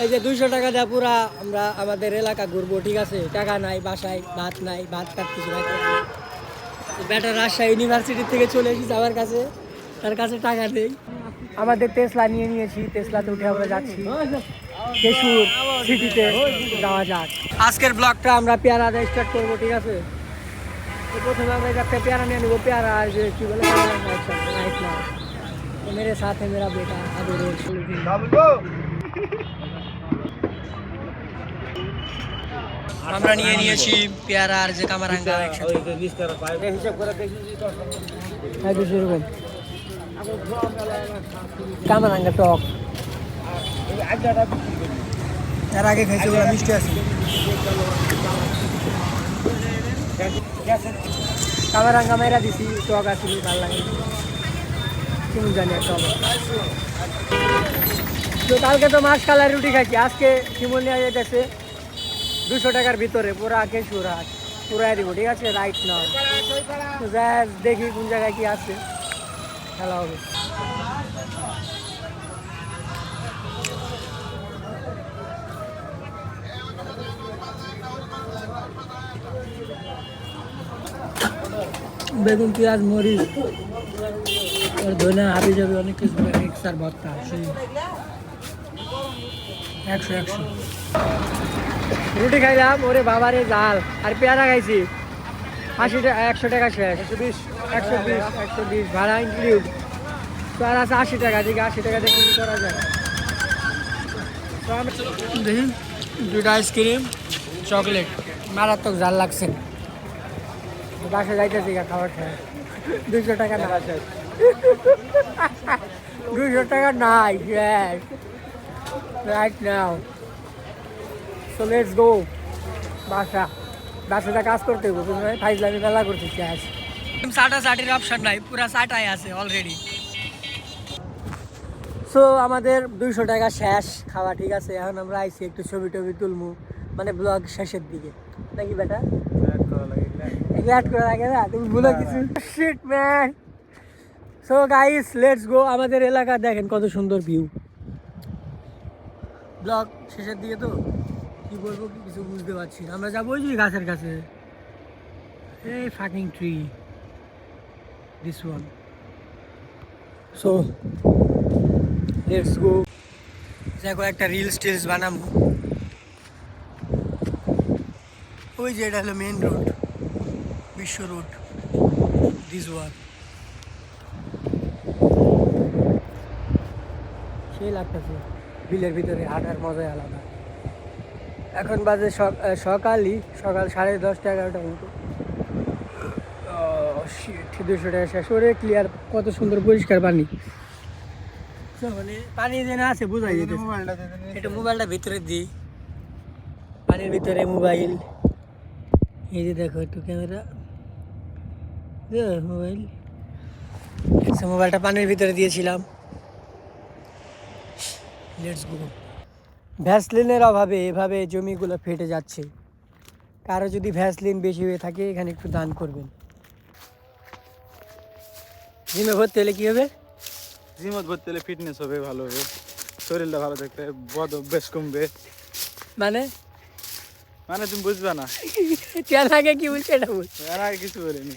এই যে 200 টাকা দিয়ে পুরা আমরা আমাদের এলাকা ঘুরবো, ঠিক আছে? টাকা নাই, বাসায় ভাত নাই, ভাত কাটতেছি ভাই। বেটা রাজশাহী ইউনিভার্সিটি থেকে চলে এসেছি আমার কাছে, তার কাছে টাকা নেই। আমাদের টেসলা নিয়ে নিয়েছি, টেসলাতে উঠে আমরা যাচ্ছি কেশুর সিটিতে যাওয়া যাক। আজকের ব্লগটা আমরা পেয়ারা দিয়ে স্টার্ট করবো, ঠিক আছে? তো প্রথমে আমরা একটা পেয়ারা নিয়ে নেবো, পেয়ারা আর যে কি বলে মেরে সাথে মেরা বেটা আদরের আমরা নিয়ে নিয়েছি পেয়ারা আর যে কামারাঙ্গা এরকম কামারাঙ্গা টক এর আগে খাইছে ওরা মিষ্টি আছে। কামারাঙ্গা মেরা দিছি, টক আসলে ভালো লাগে কেমন জানি একটা অবস্থা। তো কালকে তো মাছ কালার রুটি খাইছি, আজকে শিমল নিয়ে যেতেছে 200 টাকার ভিতরে পুরা কেশুর হাট পুরাই দিব, ঠিক আছে? রাইট নাও তো যাই দেখি কোন জায়গায় কি আছে, খেলা হবে। বেগুন পেঁয়াজ মরিচ ধনে হাবি যাবে অনেক কিছু মিক্সার ভর্তা সেই 100 রুটি খাইলাম, ওরে বাবারে জাল। আর পেয়ারা খাইছি 80 টাকা, 100 টাকা শেষ, 120 ভাড়া ইনক্লুড। তো আর আছে 80 টাকা, দিকে 80 টাকা দিয়ে কিছু করা যায়। তো আমি দেখি 2টা আইসক্রিম চকলেট, মারাত্মক জাল লাগছে। বাসা যাইতেছি খাবার খায় 200 টাকা না, 200 টাকা নাই শেষ right now. So let's go বাসাটা কাজ করতে হবে, ফাইজলামি মেলা করতে শেষ। সাটার অপশন নাই, পুরা সাটাই আছে অলরেডি। সো আমাদের 200 টাকা শেষ খাওয়া, ঠিক আছে? এখন আমরা আইছি একটু ছবি টবি তুলমু, মানে ব্লগ শেষের দিকে নাকি বেটা? অ্যাড করা লাগে না, তুমি ভুলো কিছু? Shit man. So guys let's go. আমাদের এলাকা দেখেন কত সুন্দর ভিউ। ব্লগ শেষের দিকে তো কি বলবো কিছু বুঝতে পারছি না। আমরা যাবো ওই যে গাছের কাছে, এই fucking tree this one. So let's go. দেখো একটা রিলস টিলস বানাবো। ওই যে এটা হলো মেন রোড, বিশ্ব রোড, দিস ওয়ান। সেই লাগতেছে, বিলের ভিতরে হাঁটার মজাই আলাদা। এখন বাজে সকাল 10:30 11টার মতো। 200 টাকা শেষ করে ক্লিয়ার, কত সুন্দর পরিষ্কার পানি। মানে পানি যেন আছে বোঝাই যেতে। এটা মোবাইলটা ভিতরে দিই, পানির ভিতরে মোবাইল। এই যে দেখো একটু ক্যামেরা, মোবাইল, মোবাইলটা পানির ভিতরে দিয়েছিলাম। Let's go. ভ্যাসলিনের অভাবে এভাবে জমিগুলো ফেটে যাচ্ছে। কারো যদি ভ্যাসলিন বেশি হয়ে থাকে এখানে একটু দান করবেন। জিমে ভর্তি হলে কি হবে? জিমত ভর্তি হলে ফিটনেস হবে, ভালো হবে, শরীরটা ভালো থাকবে, বদ অভ্যাস কমবে। মানে তুমি বুঝবে না। তেল আগে কি বলছে এটা বল, আর কিছু বলিনি।